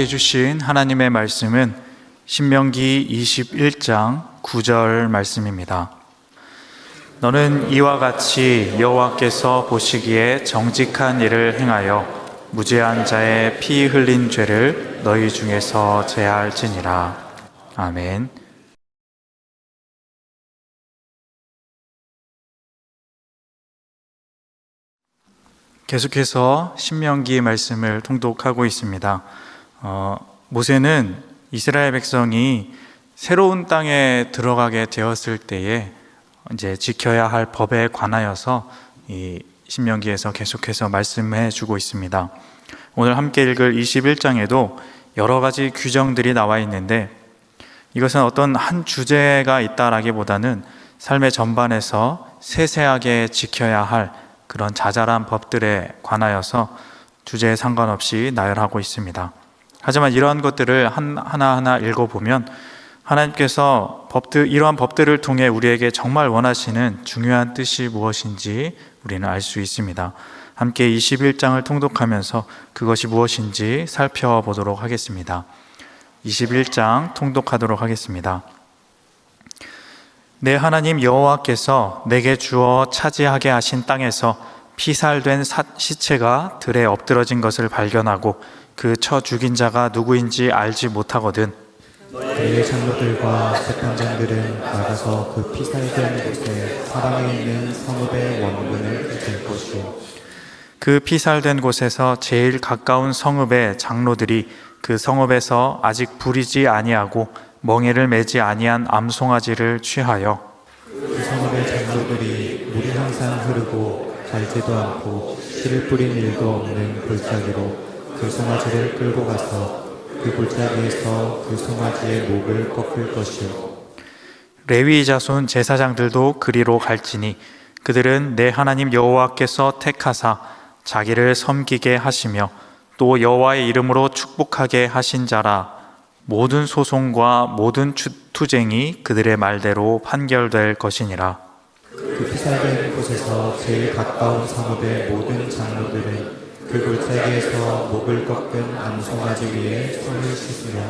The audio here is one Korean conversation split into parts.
우리에게 주신 하나님의 말씀은 신명기 21장 9절 말씀입니다. 너는 이와 같이 여호와께서 보시기에 정직한 일을 행하여 무죄한 자의 피 흘린 죄를 너희 중에서 제할지니라. 아멘. 계속해서 신명기 말씀을 통독하고 있습니다. 모세는 이스라엘 백성이 새로운 땅에 들어가게 되었을 때에 이제 지켜야 할 법에 관하여서 이 신명기에서 계속해서 말씀해 주고 있습니다. 오늘 함께 읽을 21장에도 여러 가지 규정들이 나와 있는데, 이것은 어떤 한 주제가 있다라기보다는 삶의 전반에서 세세하게 지켜야 할 그런 자잘한 법들에 관하여서 주제에 상관없이 나열하고 있습니다. 하지만 이러한 것들을 하나하나 읽어보면 하나님께서 이러한 법들을 통해 우리에게 정말 원하시는 중요한 뜻이 무엇인지 우리는 알 수 있습니다. 함께 21장을 통독하면서 그것이 무엇인지 살펴보도록 하겠습니다. 21장 통독하도록 하겠습니다. 내 하나님 여호와께서 내게 주어 차지하게 하신 땅에서 피살된 시체가 들에 엎드러진 것을 발견하고 그 쳐 죽인 자가 누구인지 알지 못하거든 너희의 장로들과 재판장들은 나가서 그 피살된 곳에 사방에 있는 성읍의 원군을 들 것이요, 그 피살된 곳에서 제일 가까운 성읍의 장로들이 그 성읍에서 아직 부리지 아니하고 멍에를 매지 아니한 암송아지를 취하여 그 성읍의 장로들이 물이 항상 흐르고 갈지도 않고 씨를 뿌린 일도 없는 골짜기로 그 송아지를 끌고 가서 그 골짜기에서 그 송아지의 목을 꺾을 것이요, 레위 자손 제사장들도 그리로 갈지니 그들은 내 하나님 여호와께서 택하사 자기를 섬기게 하시며 또 여호와의 이름으로 축복하게 하신 자라. 모든 소송과 모든 투쟁이 그들의 말대로 판결될 것이니라. 그 피살된 곳에서 제일 가까운 성읍의 모든 장로들은 그 골짜기에서 목을 꺾은 암송아지 위에 손을 씻으며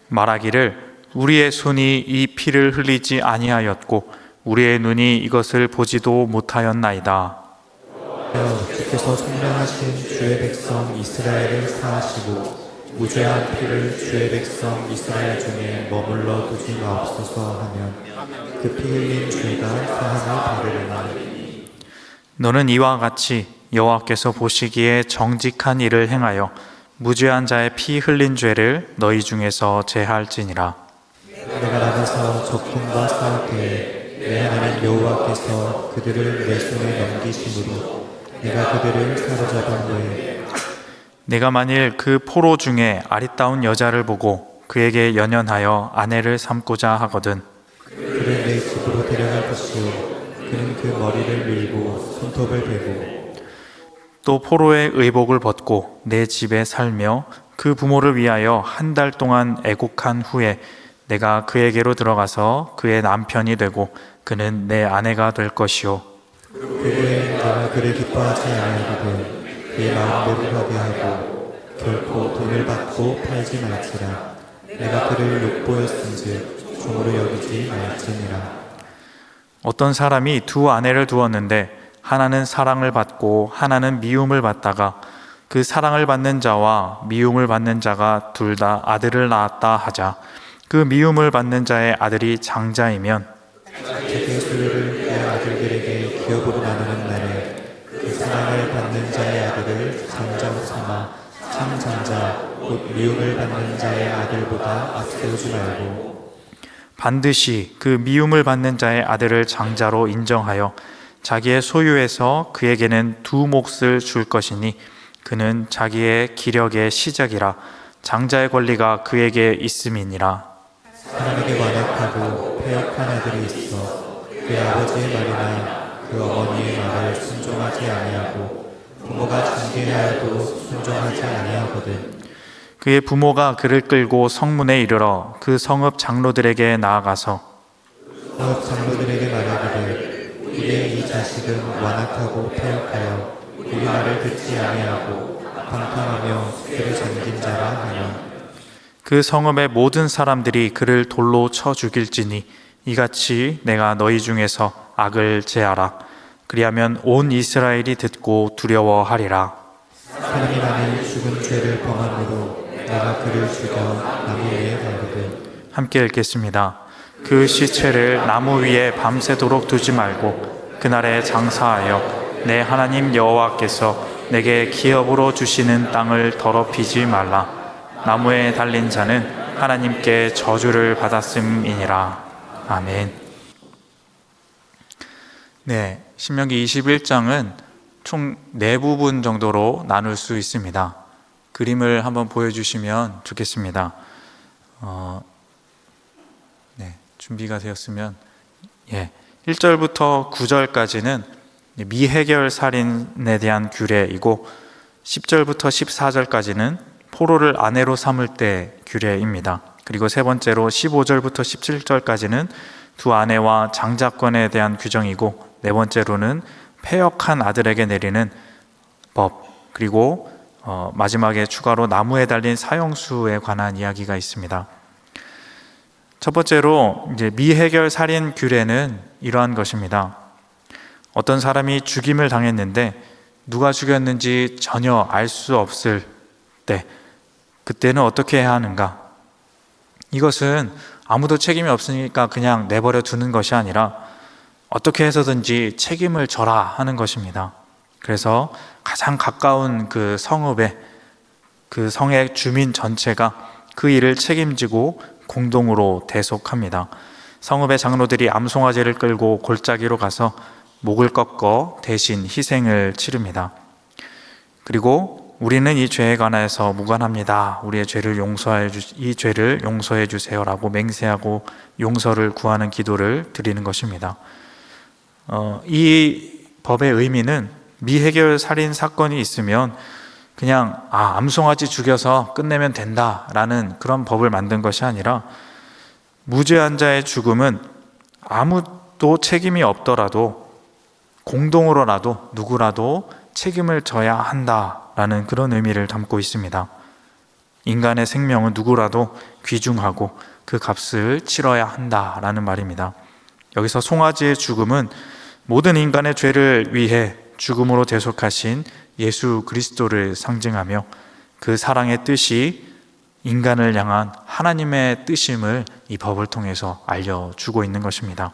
말하기를 우리의 손이 이 피를 흘리지 아니하였고 우리의 눈이 이것을 보지도 못하였나이다. 주께서 성령하신 주의 백성 이스라엘을 사하시고 무죄한 피를 주의 백성 이스라엘 중에 머물러 두지 마옵소서 하면 그 피 흘린 죄가 사함을 받으리라. 너는 이와 같이 여호와께서 보시기에 정직한 일을 행하여 무죄한 자의 피 흘린 죄를 너희 중에서 제할지니라. 내가 나가서 적군과 싸울 때에 내 하나님 여호와께서 그들을 내 손에 넘기심으로 내가 그들을 사로잡은 후에 내가 만일 그 포로 중에 아리따운 여자를 보고 그에게 연연하여 아내를 삼고자 하거든 그를 내 집으로 데려갈 것이요, 그는 그 머리를 밀고 손톱을 베고 또 포로의 의복을 벗고 내 집에 살며 그 부모를 위하여 한 달 동안 애곡한 후에 내가 그에게로 들어가서 그의 남편이 되고 그는 내 아내가 될 것이요, 그 후에 내가 그를 기뻐하지 아니하거든 그의 마음대로 하게 하고 결코 돈을 받고 팔지 말지라. 내가 그를 욕보였은즉 종으로 여기지 말지니라. 어떤 사람이 두 아내를 두었는데 하나는 사랑을 받고 하나는 미움을 받다가 그 사랑을 받는 자와 미움을 받는 자가 둘 다 아들을 낳았다 하자. 그 미움을 받는 자의 아들이 장자이면 자기의 소유를 그의 아들들에게 기업으로 나누는 날에 그 사랑을 받는 자의 아들을 장자로 삼아 참 장자 곧 미움을 받는 자의 아들보다 앞세우지 말고 반드시 그 미움을 받는 자의 아들을 장자로 인정하여 자기의 소유에서 그에게는 두 몫을 줄 것이니 그는 자기의 기력의 시작이라. 장자의 권리가 그에게 있음이니라. 사람에게 완악하고 패역한 아들이 있어 그의 아버지의 말이나 그 어머니의 말을 순종하지 아니하고 부모가 징계하여도 순종하지 아니하거든 그의 부모가 그를 끌고 성문에 이르러 그 성읍 장로들에게 나아가서 성읍 장로들에게 말하기를 우리의 이 자식은 완악하고 패역하여 우리 말을 듣지 아니하고 방탕하며 그를 잠긴 자라 하며 그 성읍의 모든 사람들이 그를 돌로 쳐 죽일지니 이같이 내가 너희 중에서 악을 제하라. 그리하면 온 이스라엘이 듣고 두려워하리라. 사람이 많은 죽은 죄를 범함으로 내가 그를 죽여 나무 위에 달거든. 함께 읽겠습니다. 그 시체를 나무 위에 밤새도록 두지 말고 그날에 장사하여 내 하나님 여호와께서 내게 기업으로 주시는 땅을 더럽히지 말라. 나무에 달린 자는 하나님께 저주를 받았음이니라. 아멘. 네, 신명기 21장은 총 4부분 정도로 나눌 수 있습니다. 그림을 한번 보여주시면 좋겠습니다. 네, 준비가 되었으면 1절부터 9절까지는 미해결 살인에 대한 규례이고 10절부터 14절까지는 포로를 아내로 삼을 때 규례입니다. 그리고 세 번째로 15절부터 17절까지는 두 아내와 장자권에 대한 규정이고 네 번째로는 패역한 아들에게 내리는 법, 그리고 마지막에 추가로 나무에 달린 사형수에 관한 이야기가 있습니다. 첫 번째로 이제 미해결 살인 규례는 이러한 것입니다. 어떤 사람이 죽임을 당했는데 누가 죽였는지 전혀 알 수 없을 때, 그때는 어떻게 해야 하는가? 이것은 아무도 책임이 없으니까 그냥 내버려 두는 것이 아니라 어떻게 해서든지 책임을 져라 하는 것입니다. 그래서 가장 가까운 그 성읍에, 그 성의 주민 전체가 그 일을 책임지고 공동으로 대속합니다. 성읍의 장로들이 암송아지를 끌고 골짜기로 가서 목을 꺾어 대신 희생을 치릅니다. 그리고 우리는 이 죄에 관하여서 무관합니다. 우리의 죄를 이 죄를 용서해 주세요라고 맹세하고 용서를 구하는 기도를 드리는 것입니다. 이 법의 의미는 미해결 살인 사건이 있으면 그냥 암송아지 죽여서 끝내면 된다라는 그런 법을 만든 것이 아니라 무죄한 자의 죽음은 아무도 책임이 없더라도 공동으로라도 누구라도 책임을 져야 한다라는 그런 의미를 담고 있습니다. 인간의 생명은 누구라도 귀중하고 그 값을 치러야 한다라는 말입니다. 여기서 송아지의 죽음은 모든 인간의 죄를 위해 죽음으로 대속하신 예수 그리스도를 상징하며 그 사랑의 뜻이 인간을 향한 하나님의 뜻임을 이 법을 통해서 알려주고 있는 것입니다.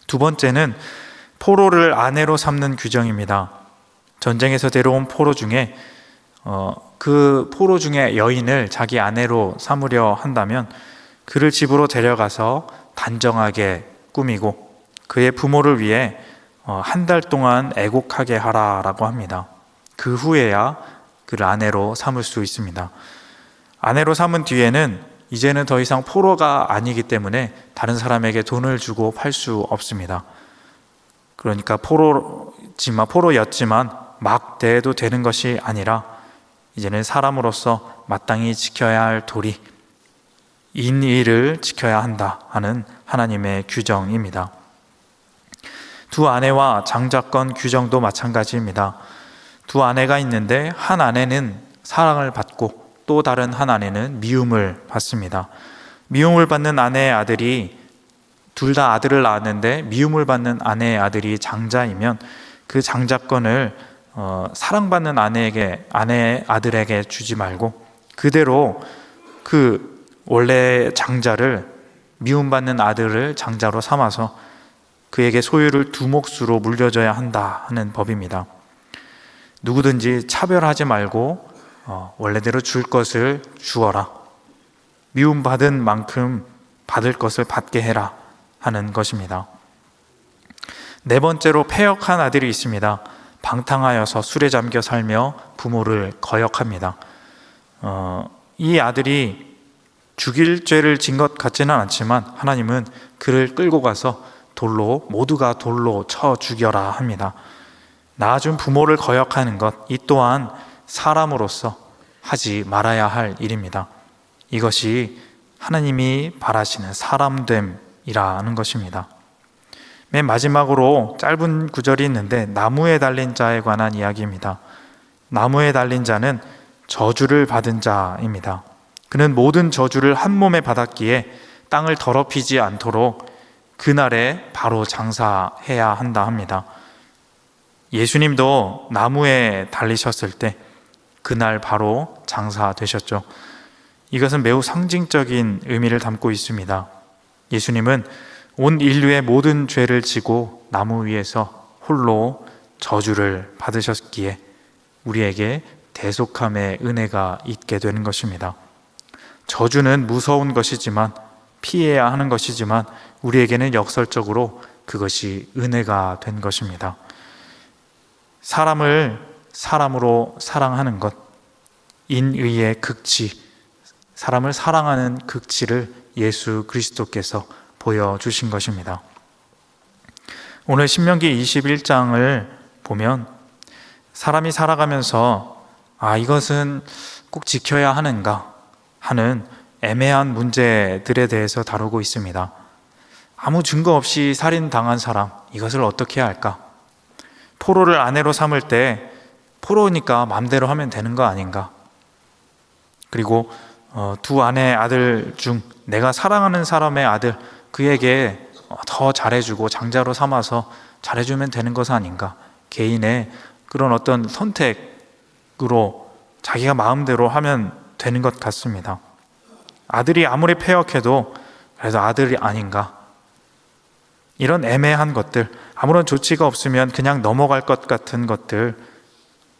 두 번째는 포로를 아내로 삼는 규정입니다. 전쟁에서 데려온 포로 중에 그 포로 중에 여인을 자기 아내로 삼으려 한다면 그를 집으로 데려가서 단정하게 꾸미고 그의 부모를 위해 한 달 동안 애곡하게 하라라고 합니다. 그 후에야 그를 아내로 삼을 수 있습니다. 아내로 삼은 뒤에는 이제는 더 이상 포로가 아니기 때문에 다른 사람에게 돈을 주고 팔 수 없습니다. 그러니까 포로였지만 막 대해도 되는 것이 아니라 이제는 사람으로서 마땅히 지켜야 할 도리, 인의를 지켜야 한다 하는 하나님의 규정입니다. 두 아내와 장자권 규정도 마찬가지입니다. 두 아내가 있는데 한 아내는 사랑을 받고 또 다른 한 아내는 미움을 받습니다. 미움을 받는 아내의 아들이 둘 다 아들을 낳았는데 미움을 받는 아내의 아들이 장자이면 그 장자권을 사랑받는 아내의 아들에게 주지 말고 그대로 그 원래 장자를 미움받는 아들을 장자로 삼아서 그에게 소유를 두 몫으로 물려줘야 한다 하는 법입니다. 누구든지 차별하지 말고 원래대로 줄 것을 주어라. 미움받은 만큼 받을 것을 받게 해라 하는 것입니다. 네 번째로 패역한 아들이 있습니다. 방탕하여서 술에 잠겨 살며 부모를 거역합니다. 이 아들이 죽일 죄를 진 것 같지는 않지만 하나님은 그를 끌고 가서 모두가 돌로 쳐 죽여라 합니다. 낳아준 부모를 거역하는 것, 이 또한 사람으로서 하지 말아야 할 일입니다. 이것이 하나님이 바라시는 사람됨이라는 것입니다. 맨 마지막으로 짧은 구절이 있는데 나무에 달린 자에 관한 이야기입니다. 나무에 달린 자는 저주를 받은 자입니다. 그는 모든 저주를 한 몸에 받았기에 땅을 더럽히지 않도록 그날에 바로 장사해야 한다 합니다. 예수님도 나무에 달리셨을 때 그날 바로 장사되셨죠. 이것은 매우 상징적인 의미를 담고 있습니다. 예수님은 온 인류의 모든 죄를 지고 나무 위에서 홀로 저주를 받으셨기에 우리에게 대속함의 은혜가 있게 되는 것입니다. 저주는 무서운 것이지만, 피해야 하는 것이지만 우리에게는 역설적으로 그것이 은혜가 된 것입니다. 사람을 사람으로 사랑하는 것, 인의의 극치, 사람을 사랑하는 극치를 예수 그리스도께서 보여주신 것입니다. 오늘 신명기 21장을 보면 사람이 살아가면서 이것은 꼭 지켜야 하는가 하는 애매한 문제들에 대해서 다루고 있습니다. 아무 증거 없이 살인당한 사람, 이것을 어떻게 해야 할까? 포로를 아내로 삼을 때 포로니까 마음대로 하면 되는 거 아닌가? 그리고 두 아내의 아들 중 내가 사랑하는 사람의 아들, 그에게 더 잘해주고 장자로 삼아서 잘해주면 되는 것 아닌가? 개인의 그런 어떤 선택으로 자기가 마음대로 하면 되는 것 같습니다. 아들이 아무리 패역해도 그래도 아들이 아닌가? 이런 애매한 것들, 아무런 조치가 없으면 그냥 넘어갈 것 같은 것들,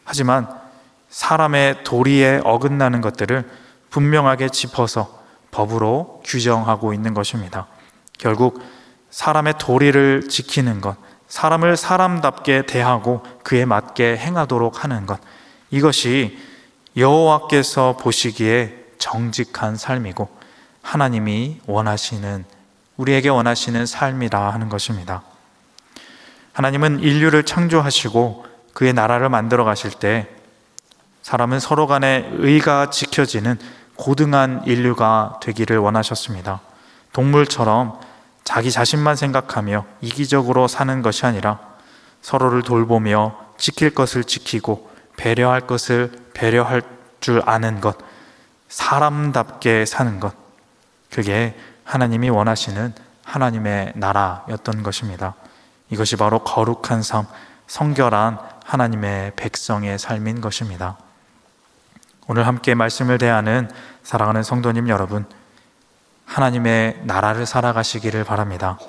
하지만 사람의 도리에 어긋나는 것들을 분명하게 짚어서 법으로 규정하고 있는 것입니다. 결국 사람의 도리를 지키는 것, 사람을 사람답게 대하고 그에 맞게 행하도록 하는 것, 이것이 여호와께서 보시기에 정직한 삶이고 하나님이 원하시는, 우리에게 원하시는 삶이라 하는 것입니다. 하나님은 인류를 창조하시고 그의 나라를 만들어 가실 때 사람은 서로 간의 의가 지켜지는 고등한 인류가 되기를 원하셨습니다. 동물처럼 자기 자신만 생각하며 이기적으로 사는 것이 아니라 서로를 돌보며 지킬 것을 지키고 배려할 것을 배려할 줄 아는 것, 사람답게 사는 것, 그게 하나님이 원하시는 하나님의 나라였던 것입니다. 이것이 바로 거룩한 삶, 성결한 하나님의 백성의 삶인 것입니다. 오늘 함께 말씀을 대하는 사랑하는 성도님 여러분, 하나님의 나라를 살아가시기를 바랍니다.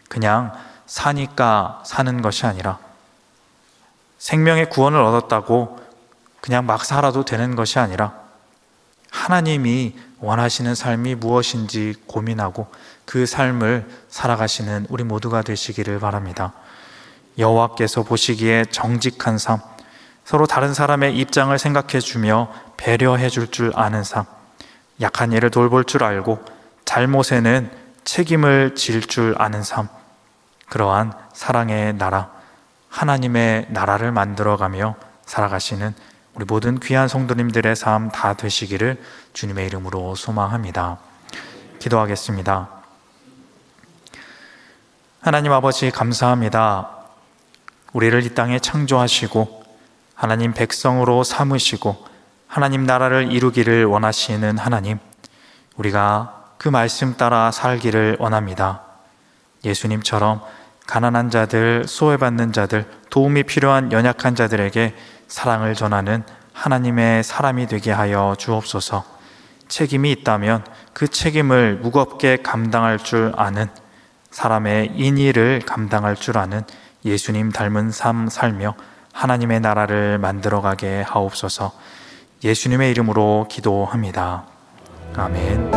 그냥 사니까 사는 것이 아니라 생명의 구원을 얻었다고 그냥 막 살아도 되는 것이 아니라 하나님이 원하시는 삶이 무엇인지 고민하고 그 삶을 살아가시는 우리 모두가 되시기를 바랍니다. 여호와께서 보시기에 정직한 삶, 서로 다른 사람의 입장을 생각해 주며 배려해 줄 줄 아는 삶, 약한 이를 돌볼 줄 알고 잘못에는 책임을 질 줄 아는 삶, 그러한 사랑의 나라, 하나님의 나라를 만들어가며 살아가시는 우리 모든 귀한 성도님들의 삶 다 되시기를 주님의 이름으로 소망합니다. 기도하겠습니다. 하나님 아버지 감사합니다. 우리를 이 땅에 창조하시고 하나님 백성으로 삼으시고 하나님 나라를 이루기를 원하시는 하나님, 우리가 그 말씀 따라 살기를 원합니다. 예수님처럼 가난한 자들, 소외받는 자들, 도움이 필요한 연약한 자들에게 사랑을 전하는 하나님의 사람이 되게 하여 주옵소서. 책임이 있다면 그 책임을 무겁게 감당할 줄 아는, 사람의 인의를 감당할 줄 아는 예수님 닮은 삶 살며 하나님의 나라를 만들어가게 하옵소서. 예수님의 이름으로 기도합니다. 아멘.